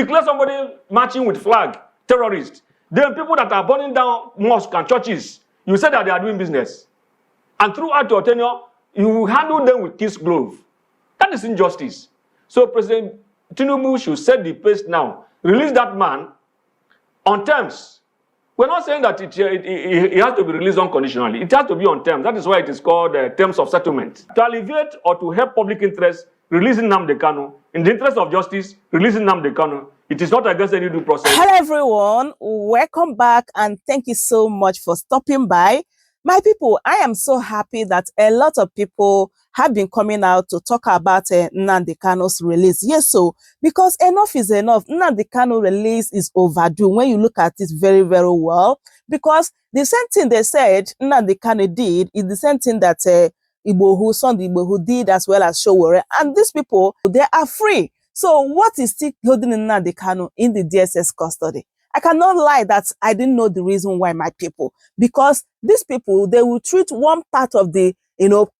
Declare somebody marching with flag, terrorists. Then people that are burning down mosques and churches, you say that they are doing business. And throughout your tenure, you handle them with kiss glove. That is injustice. So President Tinubu should set the pace now. Release that man on terms. We're not saying that it has to be released unconditionally. It has to be on terms. That is why it is called terms of settlement. To alleviate or to help public interest, releasing Nnamdi Kanu. In the interest of justice, releasing Nnamdi Kanu. It is not against any due process. Hello everyone, welcome back and thank you so much for stopping by. My people, I am so happy that a lot of people have been coming out to talk about Nnamdi Kanu's release. Yes, so because enough is enough. Nnamdi Kanu release is overdue when you look at it very, very well. Because the same thing they said Nnamdi Kanu did is the same thing that Sunday Igbohu did as well as Showore. And these people, they are free. So what is still holding Nnamdi Kanu in the DSS custody? I cannot lie that I didn't know the reason why, my people, because these people, they will treat one part of the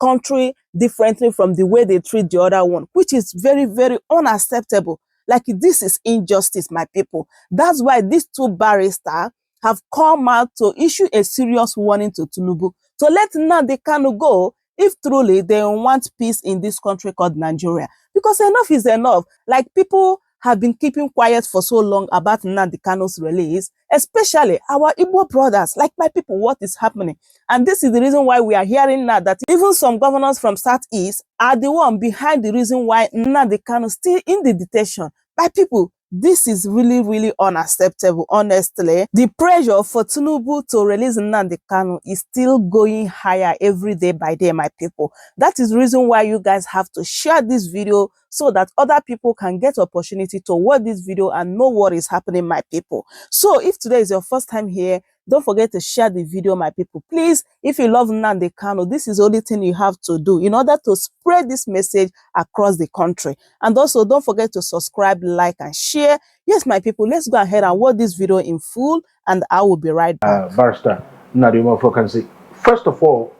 country differently from the way they treat the other one, which is very, very unacceptable. Like, this is injustice, my people. That's why these two barristers have come out to issue a serious warning to Tinubu to let Nnamdi Kanu go if truly they want peace in this country called Nigeria. Because enough is enough. Like, people have been keeping quiet for so long about Nnamdi Kanu's release, especially our Igbo brothers. Like, my people, what is happening? And this is the reason why we are hearing now that even some governors from Southeast are the one behind the reason why Nnamdi Kanu is still in the detention. My people, this is really, really unacceptable, honestly. The pressure for Tinubu to release Nnamdi Kanu is still going higher every day by day, my people. That is the reason why you guys have to share this video so that other people can get opportunity to watch this video and know what is happening, my people. So if today is your first time here, don't forget to share the video, my people. Please, if you love Nnamdi Kanu, this is the only thing you have to do in order to spread this message across the country. And also, don't forget to subscribe, like, and share. Yes, my people, let's go ahead and watch this video in full, and I will be right back. Barrister Nnadiume for Kansi. First of all,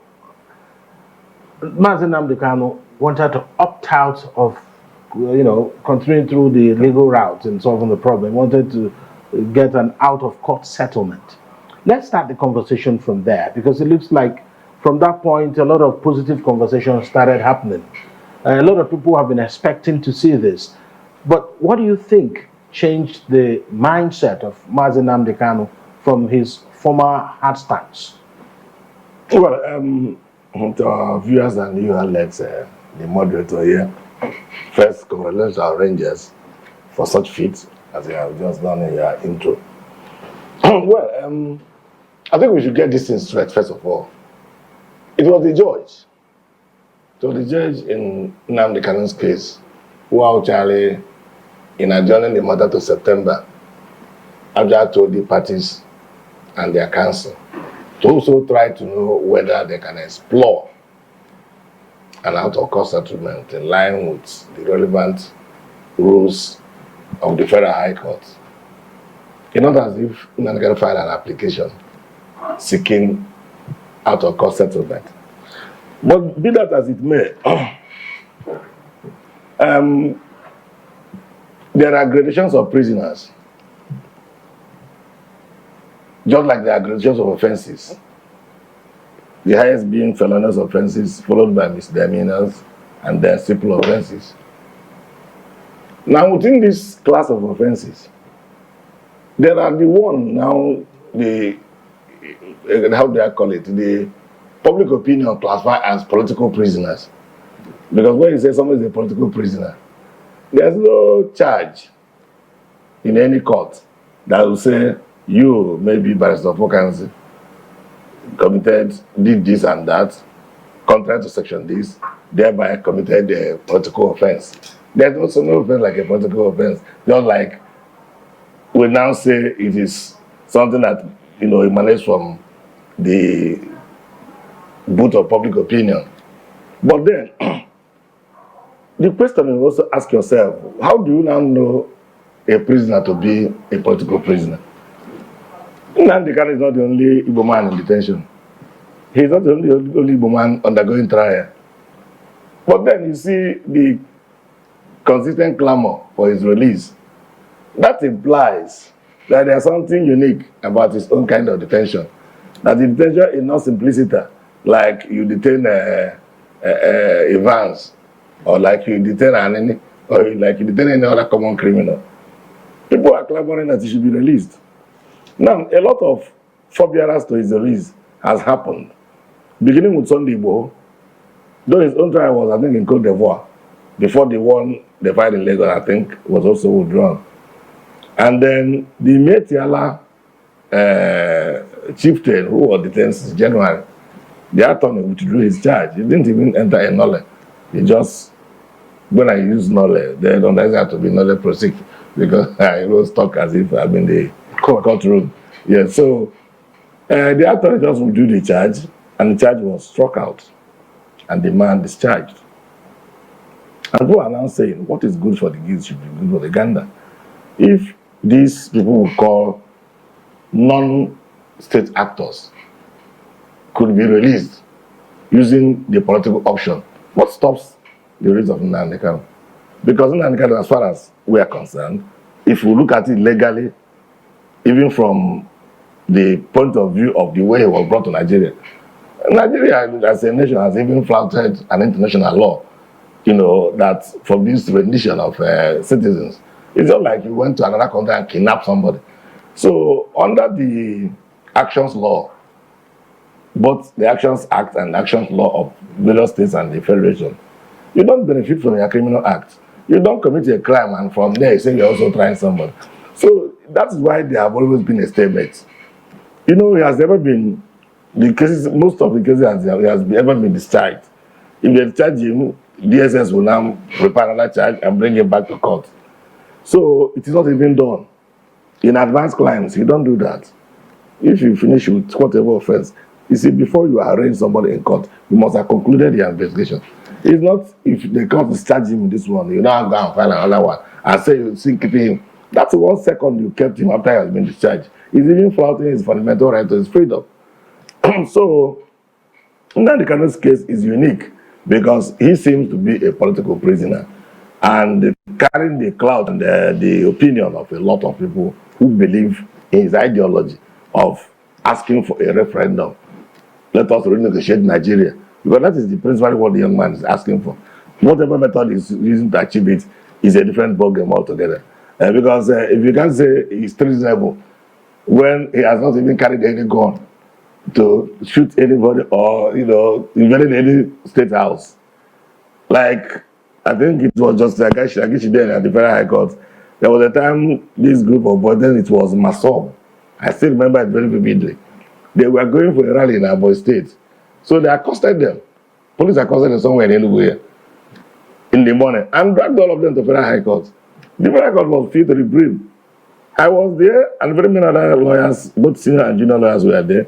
Nnamdi Kanu wanted to opt out of, continuing through the legal route and solving the problem. Wanted to get an out-of-court settlement. Let's start the conversation from there, because it looks like from that point a lot of positive conversations started happening. A lot of people have been expecting to see this. But what do you think changed the mindset of Nnamdi Kanu from his former hard stance? Well, to our viewers and you outlets, the moderator here, first, congratulations to our Rangers for such feats as you have just done in your intro. Well, I think we should get this thing straight, first of all. It was the judge. So the judge in Nnamdi Kanu's case, who actually, in adjourning the matter to September, actually told the parties and their counsel to also try to know whether they can explore an out-of-court settlement in line with the relevant rules of the Federal High Court. It's not as if Nnamdi Kanu filed an application seeking out-of-court settlement. But be that as it may, there are gradations of prisoners, just like there are gradations of offenses. The highest being felonious offenses, followed by misdemeanors, and then simple offenses. Now, within this class of offenses, there are the one now, how do I call it? The public opinion classified as political prisoners. Because when you say somebody is a political prisoner, there's no charge in any court that will say you, maybe Barrister Nnadiume, did this and that, contrary to section this, thereby committed a political offense. There's also no offense like a political offense. Just like we now say it is something that emanates from the boot of public opinion. But then, the question you also ask yourself, how do you now know a prisoner to be a political prisoner? Nnamdi Kanu is not the only Igbo man in detention. He's not the only Igbo man undergoing trial. But then you see the consistent clamor for his release That implies that there's something unique about his own kind of detention. That the detention is not simplicity, like you detain Evans, or like you detain Anini, or like you detain any other common criminal. People are clamoring that he should be released. Now, a lot of forbearance to his release has happened, beginning with Sunday Igboho, though his own trial was, I think, in Cote d'Ivoire, before the one they filed in Lagos, I think, was also withdrawn. And then the Metiala chieftain, who was detained since January, the attorney withdrew his charge. He didn't even enter a null. He just, when I use null, they don't have to be null proceed, because I was stuck as if I'm in the courtroom. Yeah, so the attorney just withdrew the charge, and the charge was struck out, and the man discharged. And people are now saying, what is good for the geese should be good for the gander. If these people we call non-state actors could be released using the political option, what stops the release of Nnamdi Kanu? Because Nnamdi Kanu, as far as we are concerned, if we look at it legally, even from the point of view of the way he was brought to Nigeria, Nigeria as a nation has even flouted an international law, you know, that forbids rendition of citizens. It's not like you went to another country and kidnapped somebody. So under the Actions Law, both the Actions Act and Actions Law of various states and the Federation, you don't benefit from your criminal act. You don't commit a crime and from there you say you're also trying somebody. So that's why there have always been a stalemate. You know, it has never been, the cases, most of the cases has ever been discharged. If they discharge him, DSS will now prepare another charge and bring him back to court. So it is not even done. In advanced crimes, you don't do that. If you finish with whatever offense, you see, before you arraign somebody in court, you must have concluded the investigation. It's not if the court discharge him in this one, you now go and file another one and say you see keeping him. That's 1 second you kept him after he has been discharged. He's even flouting his fundamental right to his freedom. So, Nnamdi Kanu's case is unique because he seems to be a political prisoner and carrying the clout and the opinion of a lot of people who believe in his ideology of asking for a referendum. Let us renegotiate Nigeria, because that is the principal what the young man is asking for. Whatever method is using to achieve it is a different ballgame altogether. Because if you can say he's treasonable when he has not even carried any gun to shoot anybody or, you know, invaded any state house. Like, I think it was just Agashi then at the Federal High Court. There was a time this group of boys, then it was Masob. I still remember it very vividly. They were going for a rally in Abo State. So they accosted them. Police accosted them somewhere in Enugu in the morning and dragged all of them to Federal High Court. The Federal Court was filled to the brim. I was there, and very many other lawyers, both senior and junior lawyers were there.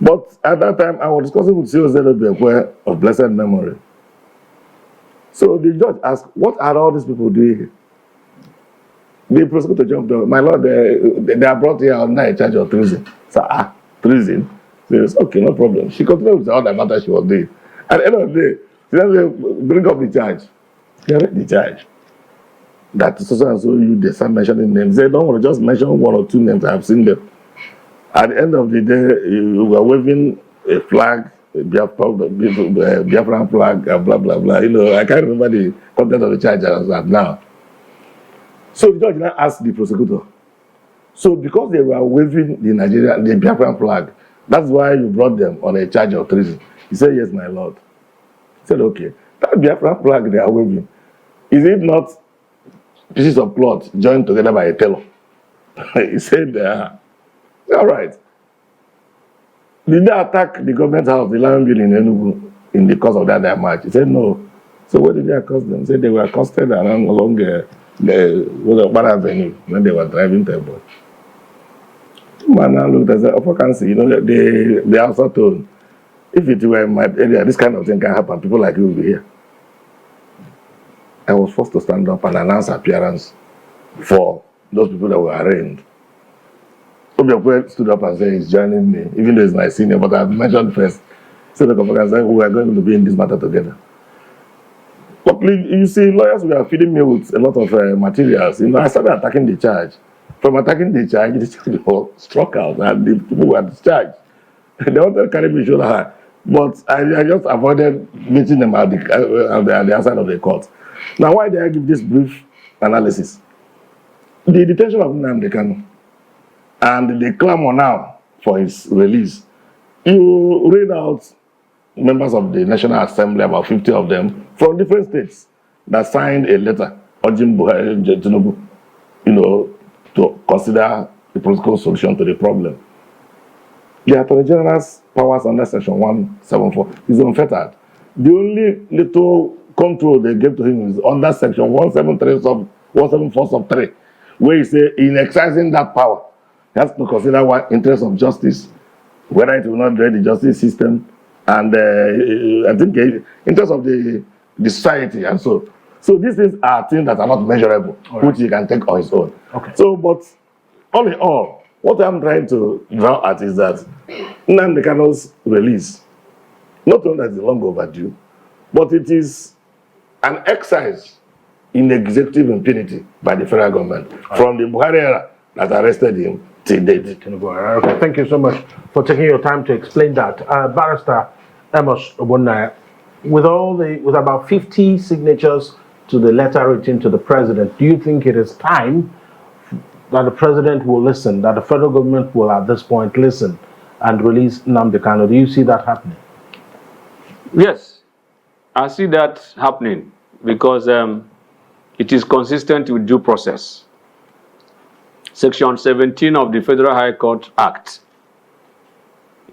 But at that time, I was discussing with CEO Zelobekwe of blessed memory. So the judge asked, what are all these people doing here? The prosecutor jumped up. My lord, they are brought here on a charge of treason. So, treason? So he said, okay, no problem. She continued with all the matter she was doing. At the end of the day, she said, bring up the charge. He read the charge. That so and so you they start mentioning names. They don't want to just mention 1 or 2 names. I have seen them. At the end of the day, you were waving a flag, a Biafran flag, blah blah blah. You know, I can't remember the content of the charge as at now. So the judge now asked the prosecutor. So because they were waving the Biafran flag, that's why you brought them on a charge of treason. He said, yes, my lord. He said, okay. That Biafran flag they are waving, is it not pieces of cloth joined together by a tailor? He said, all right. Did they attack the government house, the land building in Enugu, in the course of that march? He said, no. So where did they accost them? He said they were accosted along the Bar Avenue when they were driving temple. Man now looked and said, of vacancy, you know, they also told, if it were in my area, this kind of thing can happen. People like you will be here. I was forced to stand up and announce appearance for those people that were arraigned. Obiakwe stood up and said he's joining me, even though he's my senior, but I've mentioned first. So the conference said we are going to be in this matter together. But Luckily, you see, lawyers were feeding me with a lot of materials. You know, I started attacking the charge. From attacking the charge was struck out, and the people were discharged. They wanted to carry me shoulder high, but I just avoided meeting them at the other side of the court. Now, why did I give this brief analysis? The detention of Nnamdi Kanu and the clamor now for his release. You read out members of the National Assembly, about 50 of them, from different states, that signed a letter urging Tinubu, you know, to consider the political solution to the problem. The Attorney General's powers under Section 174 is unfettered. The only little control they gave to him is under Section 174 sub 3, where he says, in exercising that power, he has to consider what interest of justice, whether it will not drain the justice system, and I think interest of the society, and so. So these things are things that are not measurable, which he can take on his own. Okay. So, but all in all, what I'm trying to draw at is that Nnamdi Kanu's release, not only that it's long overdue, but it is an exercise in executive impunity by the federal government from the Buhari era that arrested him till date. Okay, thank you so much for taking your time to explain that. Barrister Amos Obonaya, with about 50 signatures to the letter written to the president, do you think it is time that the president will listen, that the federal government will at this point listen and release Nnamdi Kanu? Do you see that happening? Yes, I see that happening because it is consistent with due process. Section 17 of the Federal High Court Act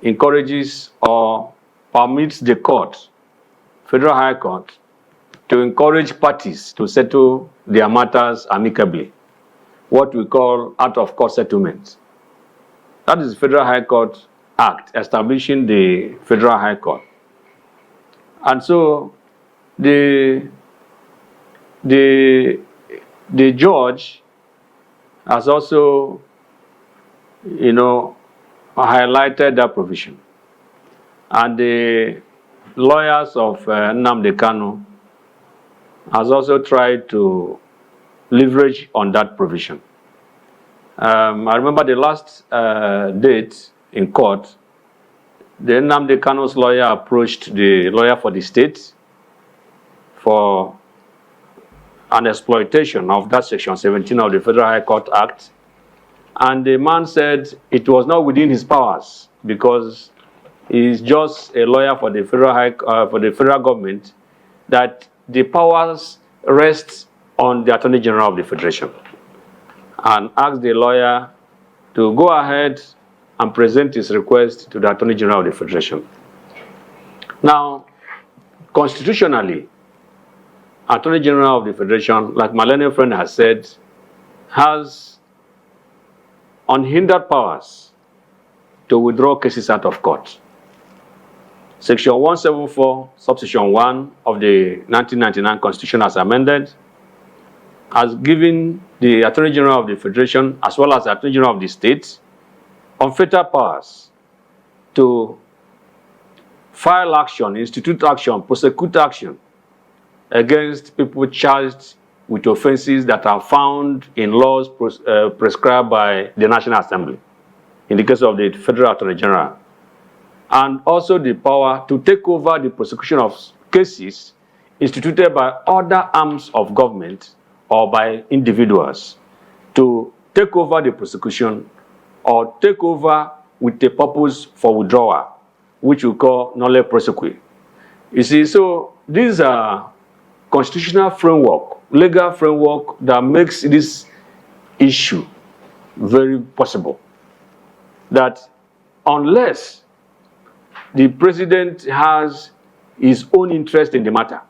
encourages or permits the court, Federal High Court, to encourage parties to settle their matters amicably, what we call out-of-court settlement. That is the Federal High Court Act establishing the Federal High Court. And so the judge has also, highlighted that provision. And the lawyers of Nnamdi Kanu has also tried to leverage on that provision. I remember the last date in court, the Nnamdi Kanu's lawyer approached the lawyer for the state for an exploitation of that Section 17 of the Federal High Court Act. And the man said it was not within his powers because he's just a lawyer for the federal government, that the powers rest on the Attorney General of the Federation, and asked the lawyer to go ahead and present his request to the Attorney General of the Federation. Now, constitutionally, Attorney General of the Federation, like my learned friend has said, has unhindered powers to withdraw cases out of court. Section 174, subsection 1 of the 1999 Constitution as amended has given the Attorney General of the Federation, as well as the Attorney General of the state, unfettered powers to file action, institute action, prosecute action against people charged with offenses that are found in laws prescribed by the National Assembly, in the case of the Federal Attorney General. And also the power to take over the prosecution of cases instituted by other arms of government or by individuals, to take over the prosecution or take over with a purpose for withdrawal, which we call nolle prosequi. You see, so these are constitutional framework, legal framework that makes this issue very possible. That unless the president has his own interest in the matter,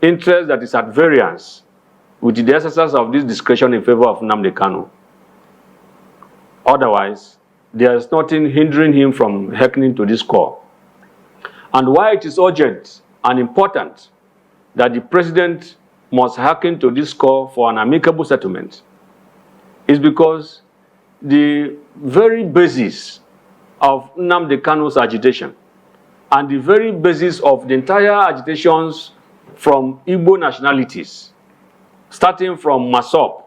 interest that is at variance with the exercise of this discretion in favor of Nnamdi Kanu, otherwise, there is nothing hindering him from hearkening to this call. And why it is urgent and important that the president must hearken to this call for an amicable settlement is because the very basis of Nnamdi Kanu's agitation and the very basis of the entire agitations from Igbo nationalities, starting from Masop,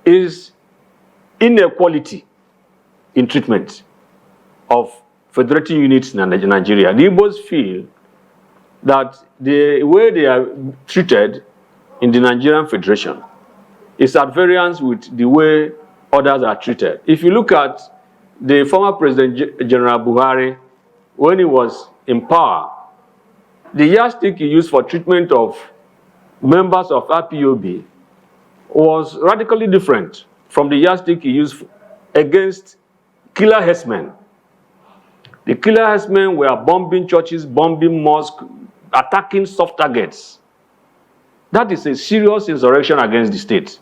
is inequality in treatment of federating units in Nigeria. The Igbos feel that the way they are treated in the Nigerian Federation is at variance with the way others are treated. If you look at the former President General Buhari, when he was in power, the yardstick he used for treatment of members of IPOB was radically different from the yardstick he used against killer herdsmen. The killer herdsmen were bombing churches, bombing mosques, attacking soft targets. That is a serious insurrection against the state.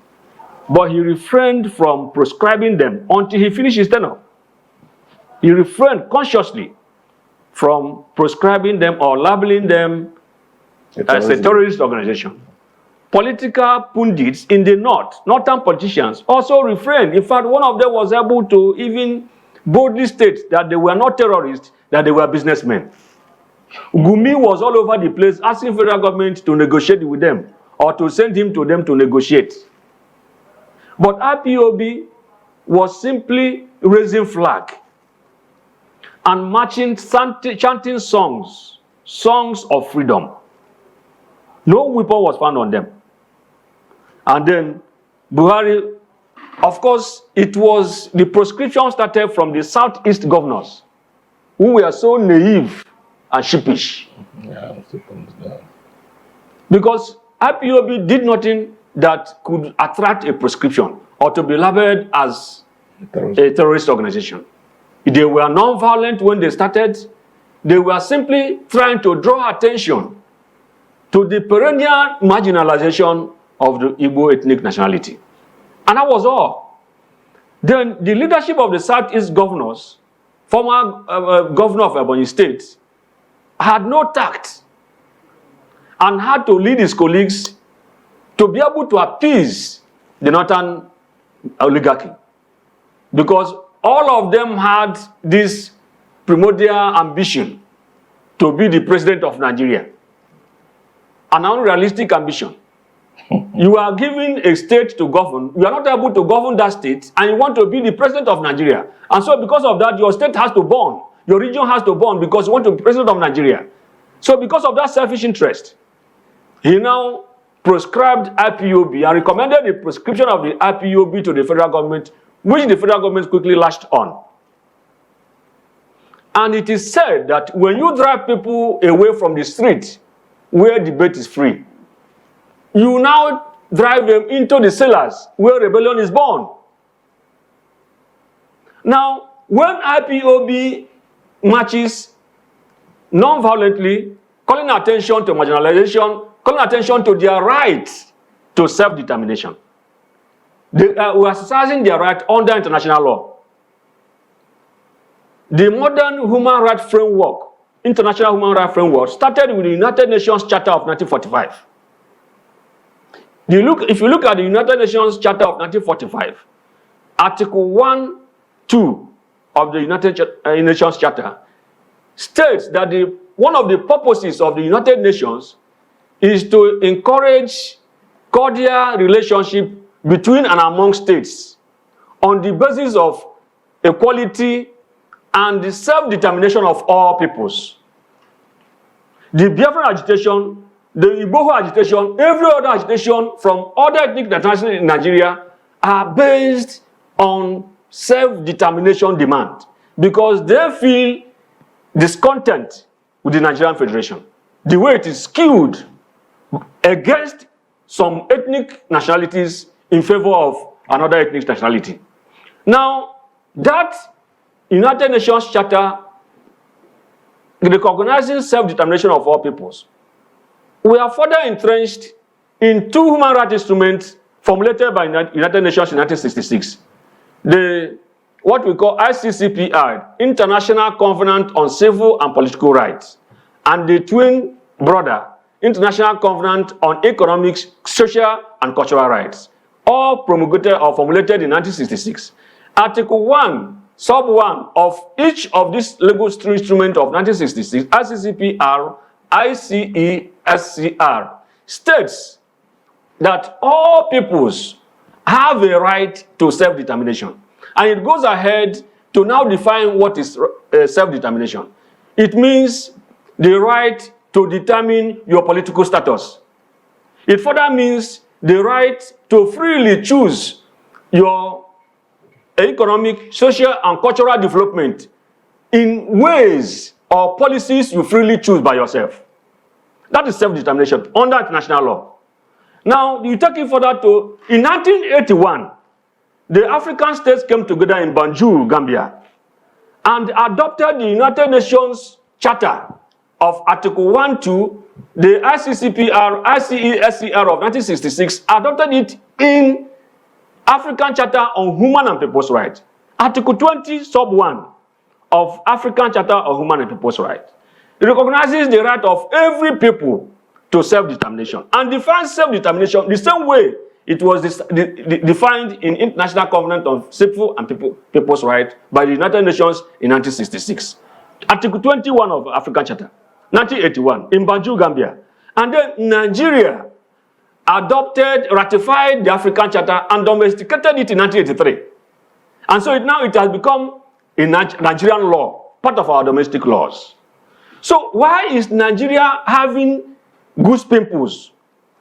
But he refrained from proscribing them until he finished his tenure. He refrained consciously from proscribing them or labeling them as a terrorist organization. Political pundits in the northern politicians also refrained. In fact, one of them was able to even boldly state that they were not terrorists, that they were businessmen. Gumi was all over the place asking federal government to negotiate with them or to send him to them to negotiate. But IPOB was simply raising flag and marching, chanting songs of freedom. No weapon was found on them. And then Buhari, of course, it was the proscription started from the southeast governors who were so naive and sheepish. Yeah, because IPOB did nothing that could attract a proscription or to be labeled as a terrorist organization. They were non-violent when they started. They were simply trying to draw attention to the perennial marginalization of the Igbo ethnic nationality. And that was all. Then the leadership of the Southeast governors, former governor of Ebonyi State, had no tact and had to lead his colleagues to be able to appease the northern oligarchy. Because all of them had this primordial ambition to be the president of Nigeria. An unrealistic ambition. You are given a state to govern, you are not able to govern that state, and you want to be the president of Nigeria. And so because of that, your state has to burn. Your region has to burn because you want to be president of Nigeria. So because of that selfish interest, he now proscribed IPOB and recommended the proscription of the IPOB to the federal government, which the federal government quickly latched on. And it is said that when you drive people away from the street where debate is free, you now drive them into the cellars where rebellion is born. Now, when IPOB marches non-violently, calling attention to marginalization, calling attention to their right to self-determination, they were exercising their right under international law. The modern human rights framework, international human rights framework, started with the United Nations Charter of 1945. If you look at the United Nations Charter of 1945, Article 1(2) of the United Nations Charter states that one of the purposes of the United Nations is to encourage cordial relationship between and among states on the basis of equality and the self-determination of all peoples. The Biafran agitation, the Igbo agitation, every other agitation from other ethnic nationalities in Nigeria are based on self-determination demand because they feel discontent with the Nigerian Federation. The way it is skewed against some ethnic nationalities in favor of another ethnic nationality. Now, that United Nations Charter recognizing self-determination of all peoples, we are further entrenched in two human rights instruments formulated by United Nations in 1966. What we call ICCPR, International Covenant on Civil and Political Rights, and the twin brother, International Covenant on Economic, Social, and Cultural Rights, all promulgated or formulated in 1966. Article 1, Sub 1 of each of these legal instruments of 1966, ICCPR, ICE, SCR states that all peoples have a right to self-determination. And it goes ahead to now define what is self-determination. It means the right to determine your political status. It further means the right to freely choose your economic, social, and cultural development in ways or policies you freely choose by yourself. That is self-determination under international law. Now, you take it further to, in 1981, the African states came together in Banjul, Gambia, and adopted the United Nations Charter of Article 1-2, the ICCPR, ICESCR of 1966, adopted it in African Charter on Human and People's Rights. Article 20, sub 1 of African Charter on Human and People's Rights. It recognizes the right of every people to self-determination and defines self-determination the same way it was defined in International Covenant on Civil and People's Rights by the United Nations in 1966. Article 21 of African Charter, 1981, in Banjul, Gambia. And then Nigeria ratified the African Charter and domesticated it in 1983. And so it has become a Nigerian law, part of our domestic laws. So why is Nigeria having goose pimples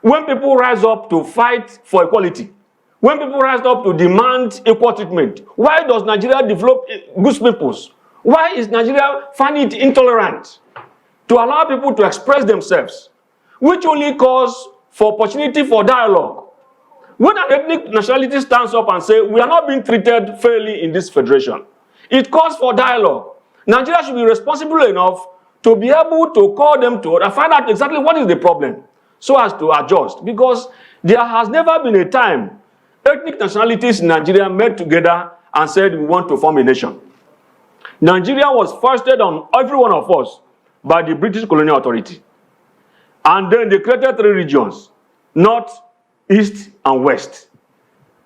when people rise up to fight for equality? When people rise up to demand equal treatment, why does Nigeria develop goose pimples? Why is Nigeria finding it intolerant to allow people to express themselves, which only calls for opportunity for dialogue? When an ethnic nationality stands up and says, we are not being treated fairly in this federation, it calls for dialogue. Nigeria should be responsible enough to be able to call them to and find out exactly what is the problem so as to adjust. Because there has never been a time ethnic nationalities in Nigeria met together and said, we want to form a nation. Nigeria was foisted on every one of us by the British colonial authority. And then they created 3 regions, North, East, and West.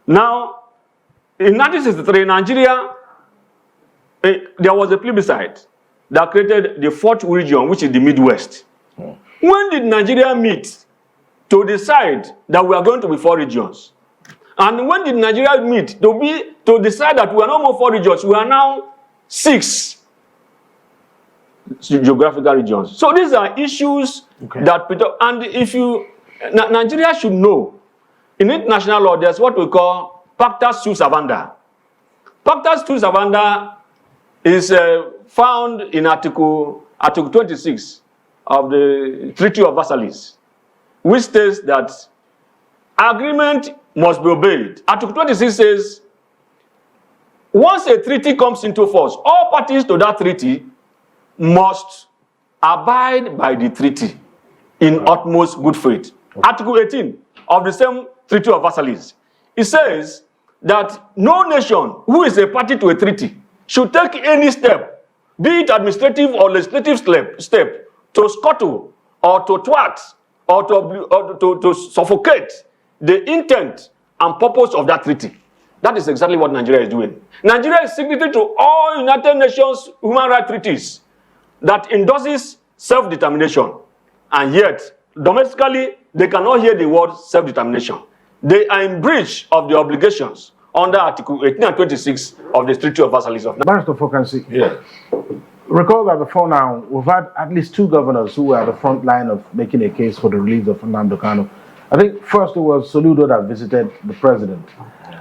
Now, in 1963, Nigeria, there was a plebiscite that created the 4th region, which is the Midwest. When did Nigeria meet to decide that we are going to be 4 regions? And when did Nigeria meet to decide that we are no more 4 regions, we are now 6 geographical regions? So these are issues that, and if you, Nigeria should know, in international law, there's what we call pacta sunt servanda. Pacta sunt servanda is found in Article 26 of the Treaty of Versailles, which states that agreement must be obeyed. Article 26 says, once a treaty comes into force, all parties to that treaty must abide by the treaty in utmost good faith. Article 18 of the same Treaty of Versailles, it says that no nation who is a party to a treaty should take any step, be it administrative or legislative step, to scuttle or to thwart or to suffocate the intent and purpose of that treaty. That is exactly what Nigeria is doing. Nigeria is signatory to all United Nations human rights treaties that endorses self-determination. And yet, domestically, they cannot hear the word self-determination. They are in breach of the obligations under Article 18 and 26 of the Treaty of Versailles. Barrister Fokansi, Yes. recall that before now, we've had at least 2 governors who were at the front line of making a case for the release of Nnamdi Kanu. I think first it was Soludo that visited the president,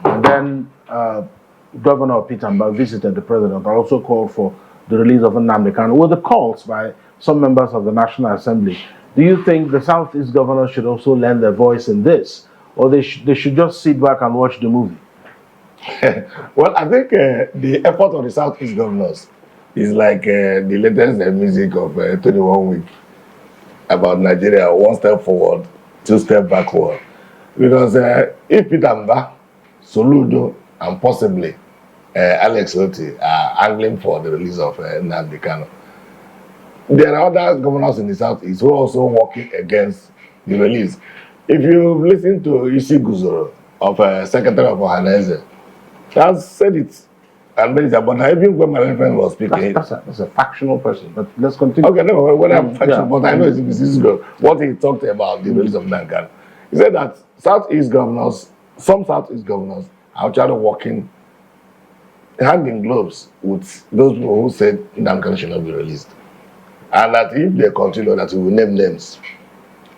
and then Governor Peter Mbah visited the president, also called for the release of Nnamdi Kanu. Were the calls by some members of the National Assembly? Do you think the Southeast governors should also lend their voice in this, or they should just sit back and watch the movie? Well, I think the effort of the Southeast governors is like the latest music of 21 Week about Nigeria, 1 step forward, 2 steps backward. Because if Peter Mbah, Soludo, and possibly Alex Otti are angling for the release of Nnamdi Kanu, there are other governors in the Southeast who are also working against the release. If you listen to Isi Guzoro of Secretary of Ohanese, he has said it and many times, but even when my friend was speaking, That's a factional person. But let's continue. okay, no, when I'm factional, Yeah. but I know it's what he talked about the release of Nnamdi Kanu. He said that some Southeast governors are actually working hand in gloves with those people who said Nnamdi Kanu should not be released, and that if they continue, that we will name names.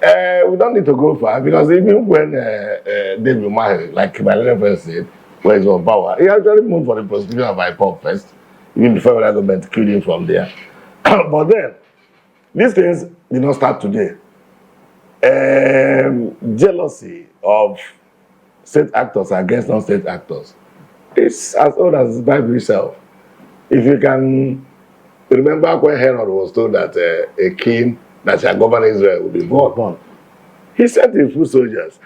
We don't need to go far because even when David Umahi, like my little friend said, when he's on power, he actually moved for the prosecution of IPOB first, even before the government killed him from there. But then, these things did not start today. Jealousy of state actors against non-state actors is as old as the Bible itself. If you can remember when Herod was told that a king that shall govern Israel will be born, he sent his foot soldiers.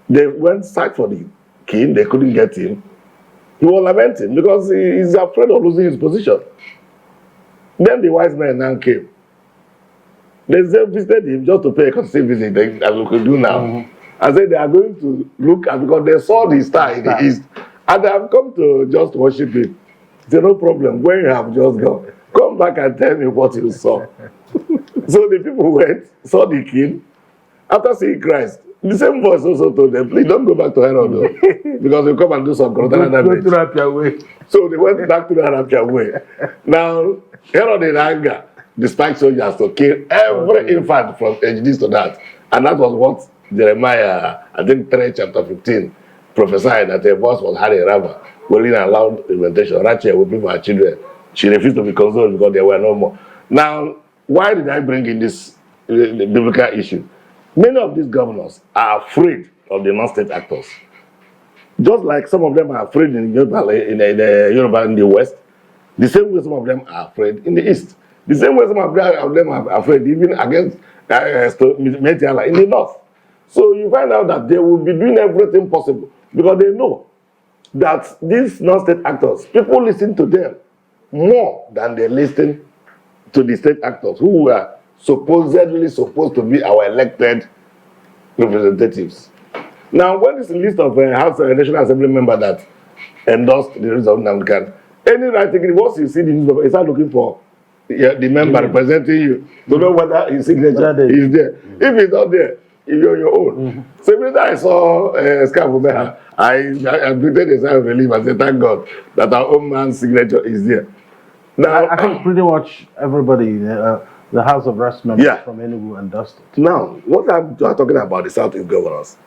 They went search for the king, they couldn't get him. He was lamenting because he is afraid of losing his position. Then the wise men now came. They visited him just to pay a courtesy visit, as we could do now. And said they are going to look at, because they saw the star in the east, and they have come to just worship him. He said, no problem, when you have just gone, come back and tell me what you saw. So the people went, saw the king. After seeing Christ, the same voice also told them, please don't go back to Herod, because you come and do some corruption damage. So they went back to the Arabian way. Now, Herod in anger dispatched soldiers to kill every infant from age this to that. And that was what Jeremiah, I think 3 chapter 15, prophesied that a voice was heard in Ramah, wailing a loud lamentation, Rachel weeping for her children. She refused to be consoled because there were no more. Now, why did I bring in this the biblical issue? Many of these governors are afraid of the non-state actors. Just like some of them are afraid in Yoruba, in the West, the same way some of them are afraid in the East. The same way some of them are afraid even against Metiala in the North. So you find out that they will be doing everything possible because they know that these non-state actors, people listen to them more than they listen to the state actors who were supposedly supposed to be our elected representatives. Now, when it's a list of House National Assembly members that endorsed the release of Nnamdi Kanu, any writing, once you see the newspaper, you start looking for the member representing you to know whether his signature is there. If it's not there, you're your own. So every time I saw Scafumeha, I breathed a sigh of relief and said, thank God that our own man's signature is there. Now, I think pretty much everybody, the House of Rest members from Enugu endorsed it. Now, what I'm talking about the Southeast governors,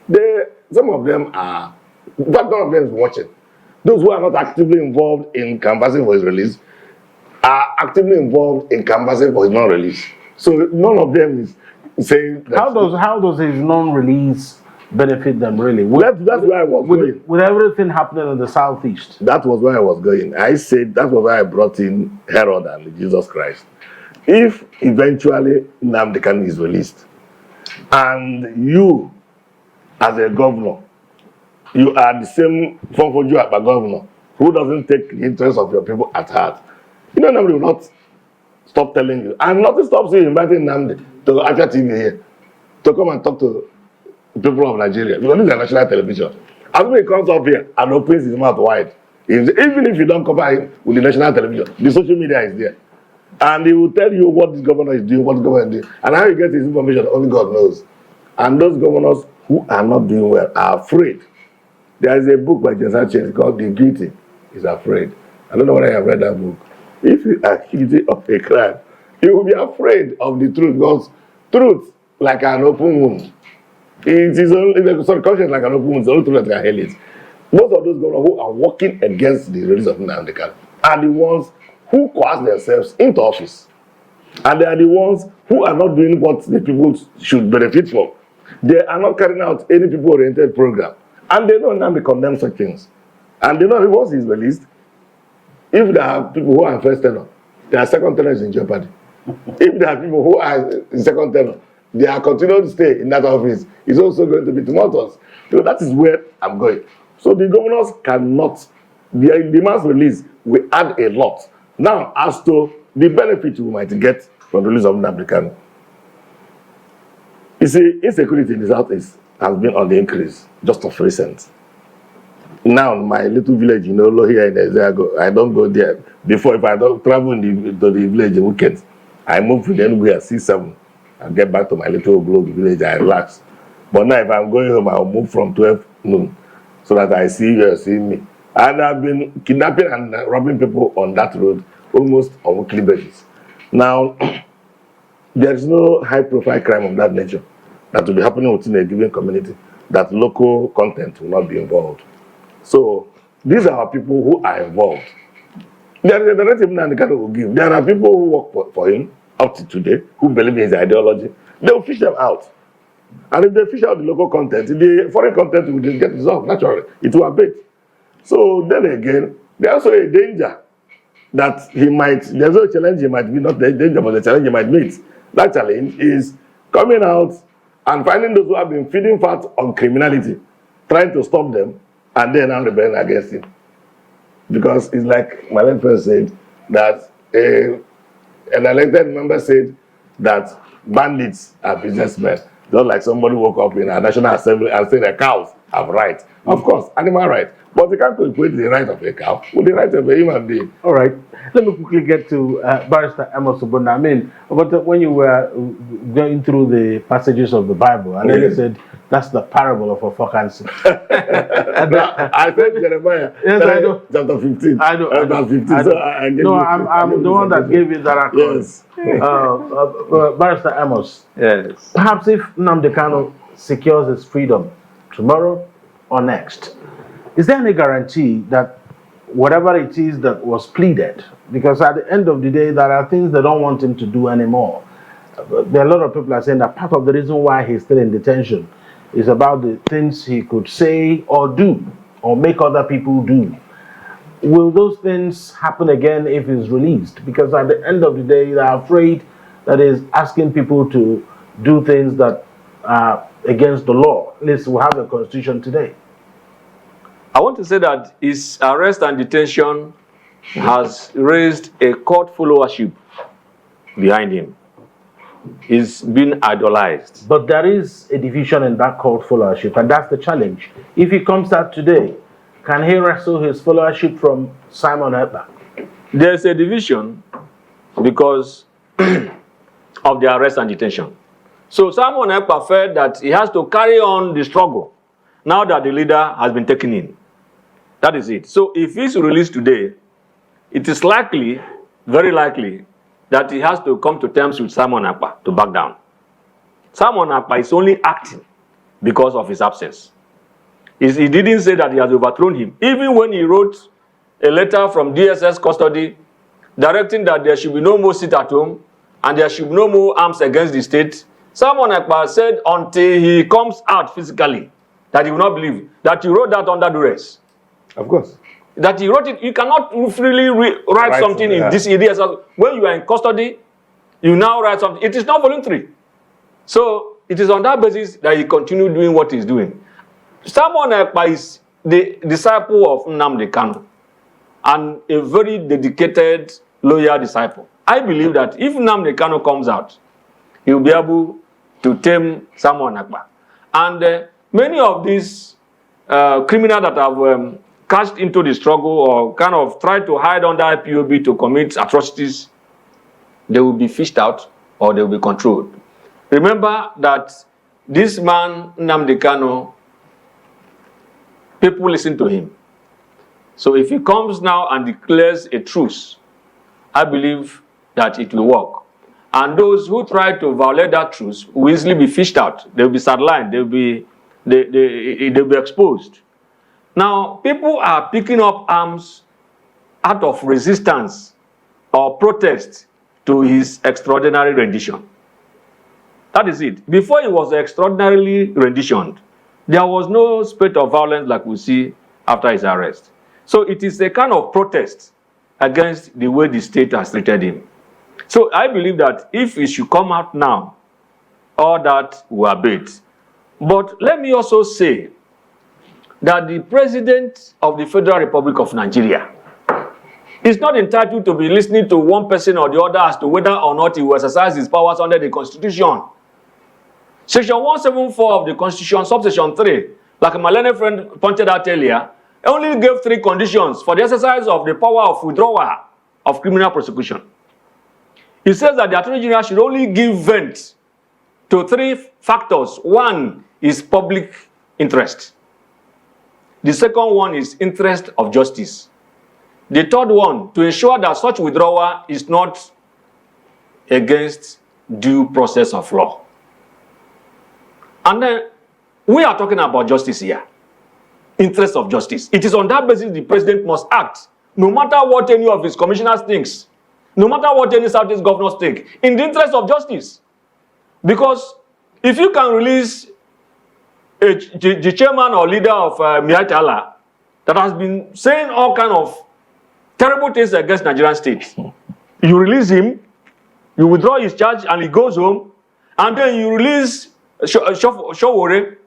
some of them are, but none of them is watching. Those who are not actively involved in canvassing for his release are actively involved in canvassing for his non-release. So none of them is saying that. How does his non-release benefit them really? That's where I was going. With everything happening in the Southeast. That was where I was going. I said that was why I brought in Herod and Jesus Christ. If eventually Nnamdi Kanu is released, and you, as a governor, you are the same Fonfoju Agba governor who doesn't take the interests of your people at heart, Nnamdi will not stop telling you. And nothing stops you inviting Nnamdi to Akia TV here to come and talk to the people of Nigeria, because this is a national television. As when he comes up here and opens his mouth wide, even if you don't cover him with the national television, the social media is there. And he will tell you what this governor is doing, what the governor is doing. And how he gets his information, only God knows. And those governors who are not doing well are afraid. There is a book by Joseph Chains called The Guilty is Afraid. I don't know whether I have read that book. If you are guilty of a crime, you will be afraid of the truth, because truth, like an open wound, it is only, conscience like an open wound, it's only truth that can heal it. Most of those governors who are working against the release of Nnamdi Kanu are the ones who coerce themselves into office. And they are the ones who are not doing what the people should benefit from. They are not carrying out any people-oriented program. And they know Nnamdi condemns such things. And they know that once he's released, if there are people who are first tenor, their second tenor is in jeopardy. If there are people who are in second tenor, they are continuing to stay in that office, it's also going to be tumultuous. So that is where I'm going. So the governors cannot, the mass release will add a lot. Now, as to the benefit we might get from the release of Nnamdi Kanu, you see, insecurity in the Southeast has been on the increase just of recent. Now, my little village, you know, here in Ezeago, I don't go there. Before, if I don't travel to the village in weekends, I move to the anywhere, C7. I get back to my little globe village, I relax. But now, if I'm going home, I'll move from 12 noon so that I see you seeing me. And I've been kidnapping and robbing people on that road almost on weekly basis. Now, there is no high-profile crime of that nature that will be happening within a given community that local content will not be involved. So these are people who are involved. There is a narrative Nnamdi Kanu will give. There are people who work for him up to today who believe in his ideology. They will fish them out. And if they fish out the local content, the foreign content will get resolved naturally. It will abate. So then again, there's also a danger that he might, there's no challenge he might be, not the danger, but the challenge he might meet. That challenge is coming out and finding those who have been feeding fat on criminality, trying to stop them, and then now rebelling against him. Because it's like my late friend said, that an elected member said that bandits are businessmen. Just like somebody woke up in a National Assembly and said that cows have rights. Of course, animal rights. But you can't equate the right of a cow with the right of a human being. All right. Let me quickly get to Barrister Nnadiume. I mean, but when you were going through the passages of the Bible, and then you said that's the parable of a vacancy. I said Jeremiah, yes, I know. chapter 15. I know. Chapter 15. I know. So I'm the one that gave you that acronym. Yes. Barrister Amos. Yes. Perhaps if Nnamdi Kanu secures his freedom tomorrow or next, is there any guarantee that whatever it is that was pleaded, because at the end of the day, there are things they don't want him to do anymore. There are a lot of people are saying that part of the reason why he's still in detention is about the things he could say or do or make other people do. Will those things happen again if he's released? Because at the end of the day, they are afraid that he's asking people to do things that are against the law. At least we have a constitution today. I want to say that his arrest and detention has raised a court followership behind him. He's been idolized. But there is a division in that cult followership, and that's the challenge. If he comes out today, can he wrestle his followership from Simon Ekpa? There's a division because of the arrest and detention. So Simon Ekpa felt that he has to carry on the struggle now that the leader has been taken in. That is it. So if he's released today, it is likely, very likely, that he has to come to terms with Simon Ekpa to back down. Simon Ekpa is only acting because of his absence. He didn't say that he has overthrown him. Even when he wrote a letter from DSS custody directing that there should be no more sit at home and there should be no more arms against the state, Simon Ekpa said until he comes out physically that he will not believe that he wrote that under duress. Of course. That he wrote it, you cannot freely write something in this idea. When you are in custody, you now write something. It is not voluntary. So it is on that basis that he continued doing what he's doing. Simon Ekpa is the disciple of Nnamdi Kanu and a very dedicated, loyal disciple. I believe that if Nnamdi Kanu comes out, he will be able to tame Simon Ekpa. And many of these criminals that have cashed into the struggle or kind of tried to hide under IPOB to commit atrocities, they will be fished out or they will be controlled. Remember that this man, Nnamdi Kanu, people listen to him. So if he comes now and declares a truce, I believe that it will work. And those who try to violate that truce will easily be fished out. They will be sidelined. They'll be exposed. Now, people are picking up arms out of resistance or protest to his extraordinary rendition. That is it. Before he was extraordinarily renditioned, there was no spate of violence like we see after his arrest. So it is a kind of protest against the way the state has treated him. So I believe that if he should come out now, all that will abate. But let me also say that the President of the Federal Republic of Nigeria is not entitled to be listening to one person or the other as to whether or not he will exercise his powers under the Constitution. Section 174 of the Constitution, subsection 3, like my learned friend pointed out earlier, only gave 3 conditions for the exercise of the power of withdrawal of criminal prosecution. He says that the Attorney General should only give vent to 3 factors. One is public interest. The second one is interest of justice. The third one, to ensure that such withdrawal is not against due process of law. And then we are talking about justice here. Interest of justice. It is on that basis the president must act, no matter what any of his commissioners thinks, no matter what any Southeast governors think, in the interest of justice. Because if you can release the chairman or leader of Miatala that has been saying all kind of terrible things against Nigerian state, you release him, you withdraw his charge, and he goes home, and then you release Showore,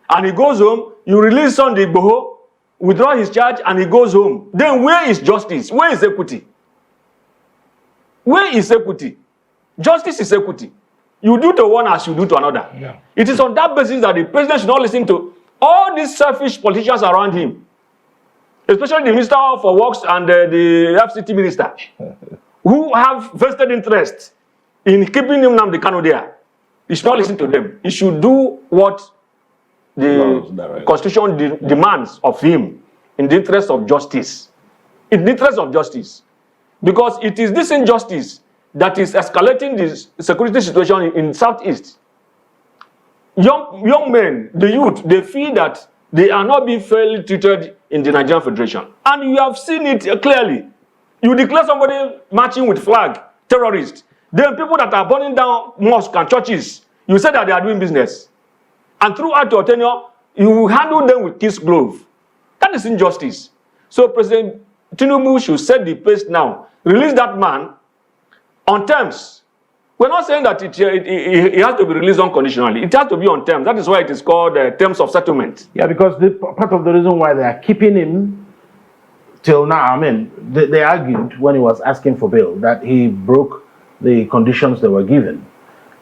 and he goes home, you release Sunday Igboho, withdraw his charge, and he goes home. Then where is justice? Where is equity? Where is equity? Justice is equity. You do to one as you do to another. Yeah. It is on that basis that the president should not listen to all these selfish politicians around him, especially the Minister for Works and the FCT Minister, who have vested interest in keeping Nnamdi Kanu there. He should not listen to them. He should do what the Constitution demands of him in the interest of justice. In the interest of justice. Because it is this injustice that is escalating the security situation in Southeast. Young men, the youth, they feel that they are not being fairly treated in the Nigerian Federation. And you have seen it clearly. You declare somebody marching with flag, terrorist. Then people that are burning down mosques and churches, you say that they are doing business. And throughout your tenure, you handle them with kiss glove. That is injustice. So President Tinubu should set the pace now. Release that man on terms. We're not saying that it has to be released unconditionally. It has to be on terms. That is why it is called terms of settlement. Yeah, because part of the reason why they are keeping him till now, I mean, they argued when he was asking for bail that he broke the conditions they were given.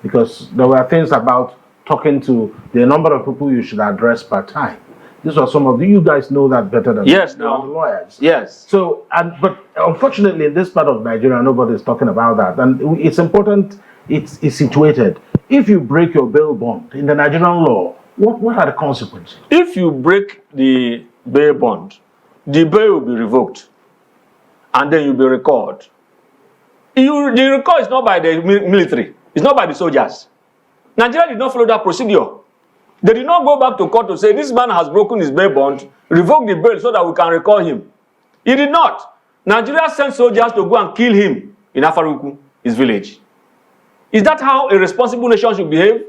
Because there were things about talking to the number of people you should address per time. These are some of you guys know that better than yes, the lawyers. Yes. So, but unfortunately, in this part of Nigeria, nobody is talking about that. And it's important, it's situated. If you break your bail bond in the Nigerian law, what are the consequences? If you break the bail bond, the bail will be revoked. And then you'll be recalled. The recall is not by the military. It's not by the soldiers. Nigeria did not follow that procedure. They did not go back to court to say, this man has broken his bail bond, revoke the bail so that we can recall him. He did not. Nigeria sent soldiers to go and kill him in Afaruku, his village. Is that how a responsible nation should behave?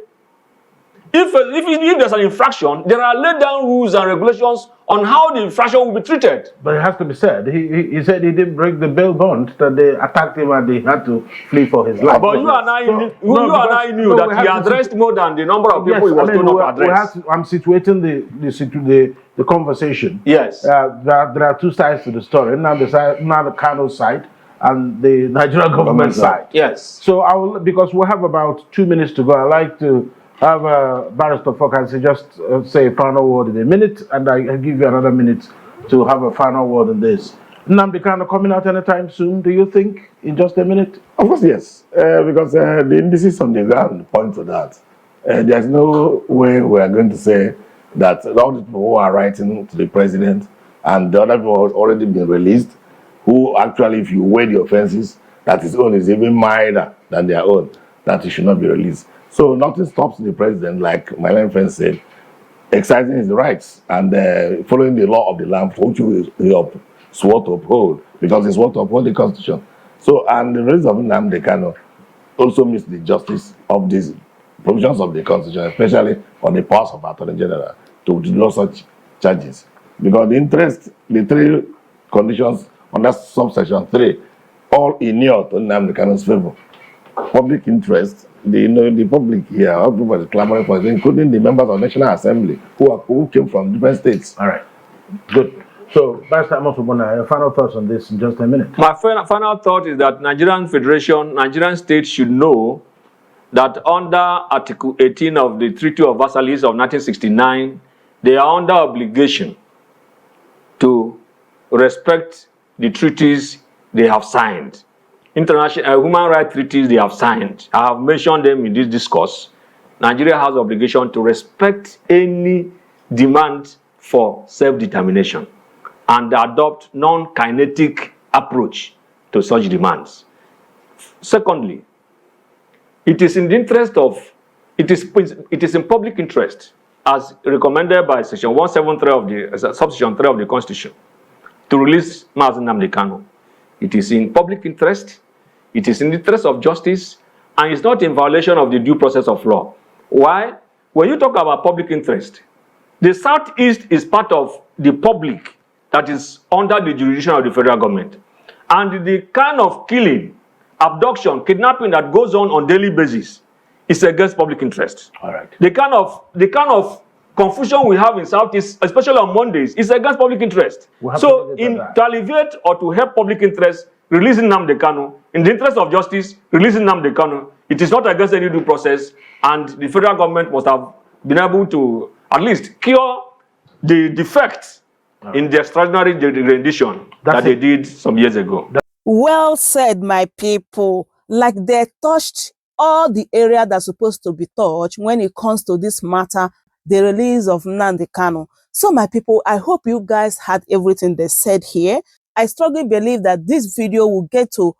If there's an infraction, there are laid down rules and regulations on how the infraction will be treated. But it has to be said, he said he didn't break the bail bond, that they attacked him and he had to flee for his life. But you and I knew that he addressed more than the number of people he was told not to address. I'm situating the conversation. Yes. There are two sides to the story. Now the Kanu side and the Nigerian government side. Yes. So because we have about 2 minutes to go, I'd like to have Barrister Fokansi just say a final word in a minute, and I'll give you another minute to have a final word on this. Nnamdi Kanu coming out anytime soon, do you think, in just a minute? Of course, yes. Because the indices on the ground point to that. There's no way we are going to say that all the people who are writing to the president and the other people who have already been released, who actually, if you weigh the offenses, that his own is even milder than their own, that he should not be released. So nothing stops the president, like my learned friend said, exercising his rights and following the law of the land, which he swore to uphold, because he swore to uphold the Constitution. So, and the release of Nnamdi Kanu also meets the justice of these provisions of the Constitution, especially on the powers of Attorney General to withdraw such charges. Because the 3 conditions under subsection 3, all inure to Nnamdi Kanu's favor. Public interest, the public here, everybody clamoring for it, including the members of the National Assembly who came from different states. All right, good. So, Barrister Nnadiume, your final thoughts on this in just a minute. My final thought is that Nigerian states should know that under Article 18 of the Treaty of Versailles of 1969, they are under obligation to respect the treaties they have signed. International human rights treaties they have signed. I have mentioned them in this discourse. Nigeria has obligation to respect any demand for self-determination and adopt non-kinetic approach to such demands. Secondly, it is in the interest of, it is in public interest, as recommended by section 173 of the subsection 3 of the Constitution, to release Nnamdi Kanu. It is in public interest, it is in the interest of justice, and it's not in violation of the due process of law. Why? When you talk about public interest, the Southeast is part of the public that is under the jurisdiction of the federal government. And the kind of killing, abduction, kidnapping that goes on daily basis is against public interest. All right. The kind of confusion we have in Southeast, especially on Mondays, is against public interest. So, to alleviate or to help public interest, releasing Nnamdi Kanu, in the interest of justice, releasing Nnamdi Kanu, it is not against any due process, and the federal government must have been able to at least cure the defects in the extraordinary rendition that they did some years ago. Well said, my people. Like they touched all the area that's supposed to be touched when it comes to this matter, the release of Nnamdi Kanu. So my people, I hope you guys had everything they said here. I strongly believe that this video will get to,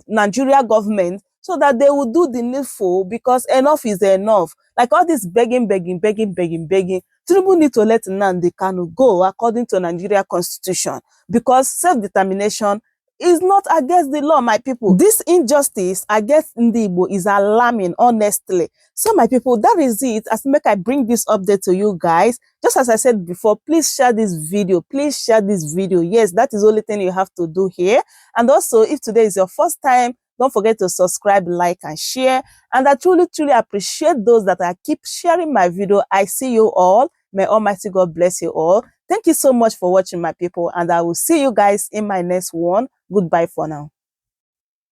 Nigeria government so that they will do the needful, because enough is enough. Like all this begging. Tinubu need to let Nnamdi Kanu go according to Nigeria constitution, because self-determination is not against the law, my people. This injustice against Ndi Igbo is alarming, honestly. So my people, that is it. As make I bring this update to you guys. Just as I said before, please share this video. Please share this video. Yes, that is the only thing you have to do here. And also, if today is your first time, don't forget to subscribe, like, and share. And I truly appreciate those that I keep sharing my video. I see you all. May Almighty God bless you all. Thank you so much for watching, my people. And I will see you guys in my next one. Goodbye for now.